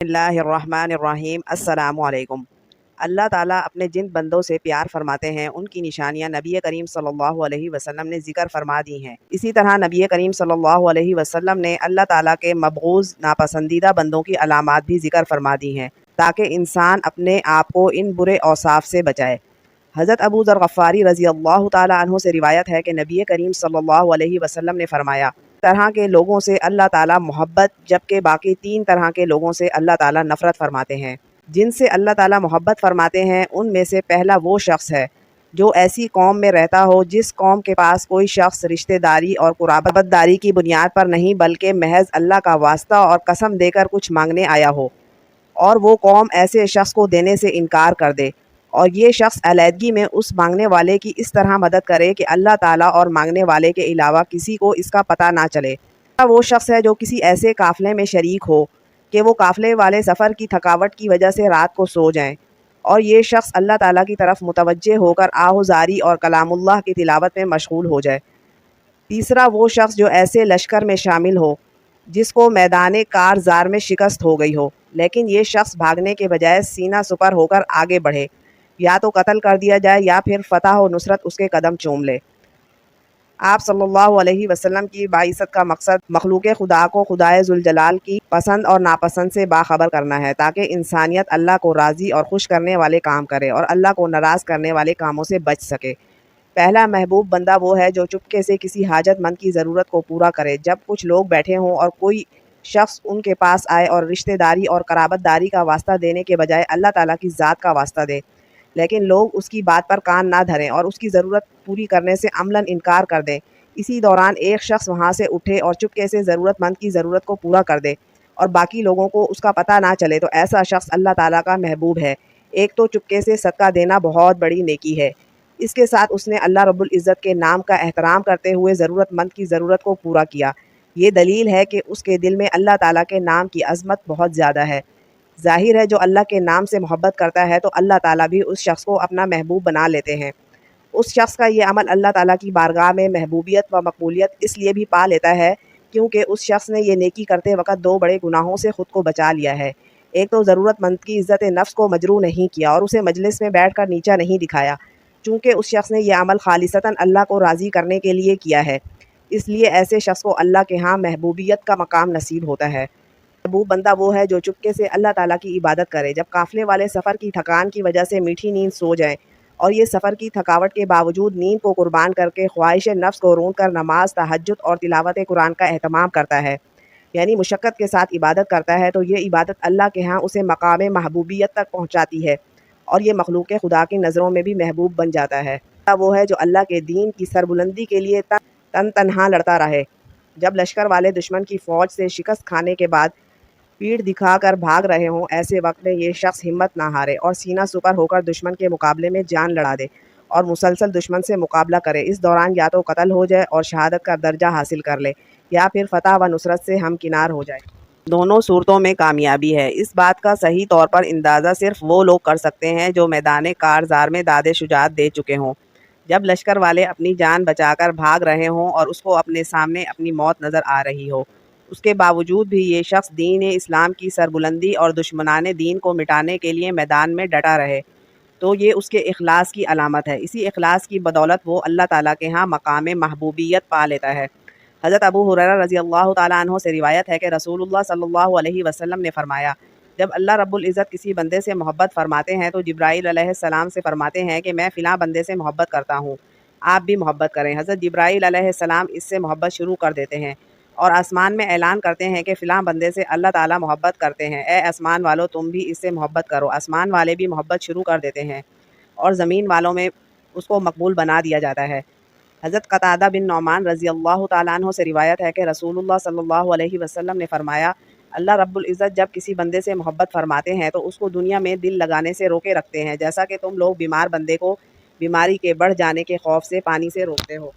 बिस्मिल्लाहिर्रहमानिर्रहीम। अस्सलामु अलैकुम। अल्लाह ताला अपने जिन बंदों से प्यार फरमाते हैं उनकी निशानियां नबी करीम सल्लल्लाहु अलैहि वसल्लम ने ज़िक्र फरमा दी हैं। इसी तरह नबी करीम सल्लल्लाहु अलैहि वसल्लम ने अल्लाह ताला के मबगूज़ नापसंदीदा बंदों की अलामात भी ज़िक्र फरमा दी हैं ताकि इंसान अपने आप को इन बुरे औसाफ से बचाए। हज़रत अबू ज़र गफ़ारी रज़ी अल्लाह ताला अन्हु से रिवायत है कि नबी करीम सल्लल्लाहु अलैहि वसल्लम ने फरमाया, तरह के लोगों से अल्लाह ताला मोहब्बत, जबकि बाकी 3 तरह के लोगों से अल्लाह ताला नफ़रत फरमाते हैं। जिनसे अल्लाह ताला मोहब्बत फरमाते हैं उनमें से पहला वो शख्स है जो ऐसी कौम में रहता हो जिस कौम के पास कोई शख्स रिश्तेदारी और कुराबतदारी की बुनियाद पर नहीं बल्कि महज अल्लाह का वास्ता और कसम देकर कुछ मांगने आया हो, और वो कौम ऐसे शख्स को देने से इनकार कर दे, और ये शख्स अलहदगी में उस मांगने वाले की इस तरह मदद करे कि अल्लाह ताला और मांगने वाले के अलावा किसी को इसका पता ना चले। वो शख्स है जो किसी ऐसे काफ़िले में शरीक हो कि वो काफ़िले वाले सफ़र की थकावट की वजह से रात को सो जाएं, और ये शख्स अल्लाह ताला की तरफ मुतवज्जे होकर आहुजारी और कलामुल्लाह की तिलावत में मशगूल हो जाए। तीसरा वो शख्स जो ऐसे लश्कर में शामिल हो जिसको मैदान कारज़ार में शिकस्त हो गई हो, लेकिन ये शख्स भागने के बजाय सीना सुपर होकर आगे बढ़े, या तो कत्ल कर दिया जाए या फिर फतह और नुसरत उसके कदम चूम ले। आप सल्लल्लाहु अलैहि वसल्लम की बाइसत का मकसद मखलूक खुदा को खुदाए जुल जलाल की पसंद और नापसंद से बाखबर करना है, ताकि इंसानियत अल्लाह को राज़ी और खुश करने वाले काम करे और अल्लाह को नाराज़ करने वाले कामों से बच सके। पहला महबूब बंदा वो है जो चुपके से किसी हाजतमंद की ज़रूरत को पूरा करे। जब कुछ लोग बैठे हों और कोई शख्स उनके पास आए और रिश्तेदारी और कराबतदारी का वास्ता देने के बजाय अल्लाह ताला की ज़ात का वास्ता दे, लेकिन लोग उसकी बात पर कान ना धरें और उसकी ज़रूरत पूरी करने से अमलन इनकार कर दें। इसी दौरान एक शख्स वहाँ से उठे और चुपके से ज़रूरतमंद की ज़रूरत को पूरा कर दे और बाकी लोगों को उसका पता ना चले, तो ऐसा शख्स अल्लाह ताला का महबूब है। एक तो चुपके से सदका देना बहुत बड़ी नेकी है, इसके साथ उसने अल्लाह रब्बुल इज़्ज़त के नाम का एहतराम करते हुए ज़रूरतमंद की ज़रूरत को पूरा किया। ये दलील है कि उसके दिल में अल्लाह ताला के नाम की अज़मत बहुत ज़्यादा है। ज़ाहिर है जो अल्लाह के नाम से मोहब्बत करता है तो अल्लाह ताला भी उस शख्स को अपना महबूब बना लेते हैं। उस शख्स का ये अमल अल्लाह ताला की बारगाह में महबूबियत व मकबूलियत इसलिए भी पा लेता है क्योंकि उस शख्स ने ये नेकी करते वक्त 2 बड़े गुनाहों से ख़ुद को बचा लिया है। एक तो ज़रूरतमंद की इज़्ज़त नफ्स को मजरू नहीं किया और उसे मजलिस में बैठ कर नीचा नहीं दिखाया, चूँकि उस शख्स ने यह अमल खालिसतन अल्लाह को राज़ी करने के लिए किया है, इसलिए ऐसे शख्स को अल्लाह के यहाँ महबूबियत का मकाम नसीब होता है। महबूब बंदा वो है जो चुपके से अल्लाह ताला की इबादत करे, जब काफ़िले वाले सफ़र की थकान की वजह से मीठी नींद सो जाए और ये सफ़र की थकावट के बावजूद नींद को कुर्बान करके ख्वाहिश नफ्स को रोन कर नमाज, तहज्जुद और तिलावत कुरान का एहतमाम करता है, यानी मुशक्क़त के साथ इबादत करता है, तो ये इबादत अल्लाह के यहाँ उसे मकाम महबूबियत तक पहुँचाती है और ये मखलूक खुदा की नज़रों में भी महबूब बन जाता है। वो है जो अल्लाह के दीन की सरबुलंदी के लिए तन तनहा लड़ता रहे। जब लश्कर वाले दुश्मन की फ़ौज से शिकस्त खाने के बाद पीठ दिखाकर भाग रहे हों, ऐसे वक्त में ये शख्स हिम्मत ना हारे और सीना सुपर होकर दुश्मन के मुकाबले में जान लड़ा दे और मुसलसल दुश्मन से मुकाबला करे। इस दौरान या तो कत्ल हो जाए और शहादत का दर्जा हासिल कर ले, या फिर फतह व नुसरत से हमकिनार हो जाए। दोनों सूरतों में कामयाबी है। इस बात का सही तौर पर अंदाज़ा सिर्फ वो लोग कर सकते हैं जो मैदान कारज़ार में दादे शुजात दे चुके हों। जब लश्कर वाले अपनी जान बचाकर भाग रहे हों और उसको अपने सामने अपनी मौत नज़र आ रही हो, उसके बावजूद भी ये शख्स दीन इस्लाम की सरबुलंदी और दुश्मनाने दीन को मिटाने के लिए मैदान में डटा रहे, तो ये उसके इखलास की अलामत है। इसी इखलास की बदौलत वो अल्लाह ताला के यहाँ मकाम महबूबियत पा लेता है। हज़रत अबू हुरैरा रज़ी अल्लाह ताला अन्हु से रिवायत है कि रसूलुल्लाह सल्लल्लाहु अलैहि वसल्लम ने फरमाया, जब अल्लाह रब्बुल इज़्ज़त किसी बंदे से मोहब्बत फरमाते हैं तो जिब्राईल अलैहिस्सलाम से फरमाते हैं कि मैं फ़िलाँ बंदे से मोहब्बत करता हूँ, आप भी मोहब्बत करें। हज़रत जिब्राईल अलैहिस्सलाम इससे मोहब्बत शुरू कर देते हैं और आसमान में ऐलान करते हैं कि फ़िलाँ बंदे से अल्लाह ताला मोहब्बत करते हैं, ए आसमान वालों तुम भी इससे मोहब्बत करो। आसमान वाले भी मोहब्बत शुरू कर देते हैं और ज़मीन वालों में उसको मकबूल बना दिया जाता है। हज़रत कतादा बिन नौमान रज़ी अल्लाह ताला अन्हु से रिवायत है कि रसूलुल्लाह सल्लल्लाहु अलैहि वसल्लम ने फरमाया, अल्लाह रब्बुल इज़्ज़त जब किसी बंदे से मोहब्बत फरमाते हैं तो उसको दुनिया में दिल लगाने से रोके रखते हैं, जैसा कि तुम लोग बीमार बंदे को बीमारी के बढ़ जाने के खौफ से पानी से रोकते हो।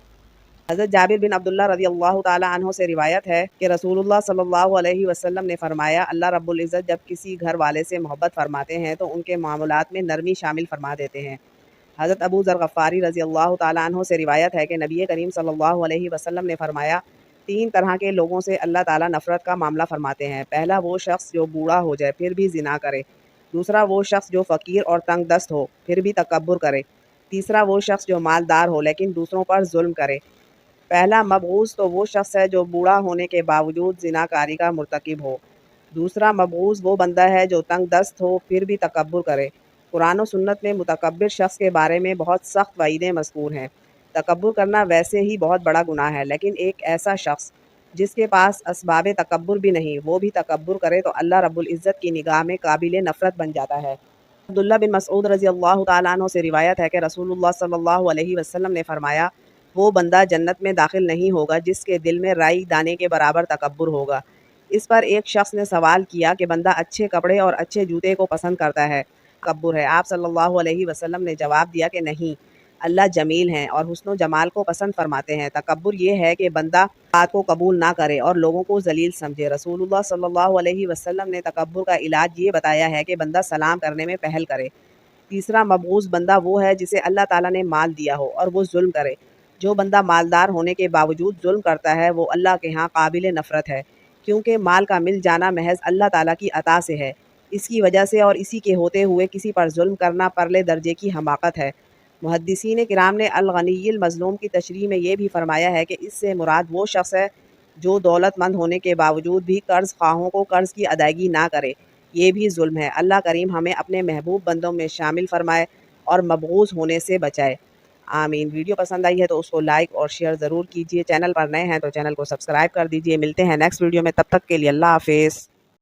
हज़रत जाबिर बिन अब्दुल्लाह रज़ी अल्लाह ताला अन्हु से रिवायत है कि रसूलुल्लाह सल्लल्लाहु अलैहि वसल्लम ने फरमाया, अल्लाह रब्बुल इज़्ज़त जब किसी घर वाले से मोहब्बत फरमाते हैं तो उनके मामलात में नरमी शामिल फरमा देते हैं। हज़रत अबू ज़र गफ़ारी रज़ी अल्लाह ताला अन्हु से रिवायत है कि नबी करीम सल्लल्लाहु अलैहि वसल्लम ने फरमाया, تین طرح کے لوگوں سے اللہ تعالیٰ نفرت کا معاملہ فرماتے ہیں۔ پہلا وہ شخص جو بوڑھا ہو جائے پھر بھی زنا کرے، دوسرا وہ شخص جو فقیر اور تنگ دست ہو پھر بھی تکبر کرے، تیسرا وہ شخص جو مالدار ہو لیکن دوسروں پر ظلم کرے۔ پہلا مبغوض تو وہ شخص ہے جو بوڑھا ہونے کے باوجود زنا کاری کا مرتکب ہو، دوسرا مبغوض وہ بندہ ہے جو تنگ دست ہو پھر بھی تکبر کرے۔ قرآن و سنت میں متکبر شخص کے بارے میں بہت سخت وعیدیں مذکور ہیں۔ تکبر کرنا ویسے ہی بہت بڑا گناہ ہے، لیکن ایک ایسا شخص جس کے پاس اسباب تکبر بھی نہیں وہ بھی تکبر کرے تو اللہ رب العزت کی نگاہ میں قابل نفرت بن جاتا ہے۔ عبداللہ بن مسعود رضی اللہ تعالیٰ عنہ سے روایت ہے کہ رسول اللہ صلی اللہ علیہ وسلم نے فرمایا، وہ بندہ جنت میں داخل نہیں ہوگا جس کے دل میں رائی دانے کے برابر تکبر ہوگا۔ اس پر ایک شخص نے سوال کیا کہ بندہ اچھے کپڑے اور اچھے جوتے کو پسند کرتا ہے، تکبر ہے؟ آپ صلی اللہ علیہ وسلم نے جواب دیا کہ نہیں، اللہ جمیل ہیں اور حسن و جمال کو پسند فرماتے ہیں۔ تکبر یہ ہے کہ بندہ بات کو قبول نہ کرے اور لوگوں کو ذلیل سمجھے۔ رسول اللہ صلی اللہ علیہ وسلم نے تکبر کا علاج یہ بتایا ہے کہ بندہ سلام کرنے میں پہل کرے۔ تیسرا مبغوض بندہ وہ ہے جسے اللہ تعالیٰ نے مال دیا ہو اور وہ ظلم کرے۔ جو بندہ مالدار ہونے کے باوجود ظلم کرتا ہے وہ اللہ کے ہاں قابل نفرت ہے، کیونکہ مال کا مل جانا محض اللہ تعالیٰ کی عطا سے ہے۔ اس کی وجہ سے اور اسی کے ہوتے ہوئے کسی پر ظلم کرنا پرلے درجے کی حماقت ہے۔ محدثین کرام نے الغنی المظلوم کی تشریح میں یہ بھی فرمایا ہے کہ اس سے مراد وہ شخص ہے جو دولت مند ہونے کے باوجود بھی قرض خواہوں کو قرض کی ادائیگی نہ کرے، یہ بھی ظلم ہے۔ اللہ کریم ہمیں اپنے محبوب بندوں میں شامل فرمائے اور مبغوض ہونے سے بچائے، آمین۔ ویڈیو پسند آئی ہے تو اس کو لائک اور شیئر ضرور کیجیے، چینل پر نئے ہیں تو چینل کو سبسکرائب کر دیجیے۔ ملتے ہیں نیکسٹ ویڈیو میں، تب تک کے لیے اللہ حافظ۔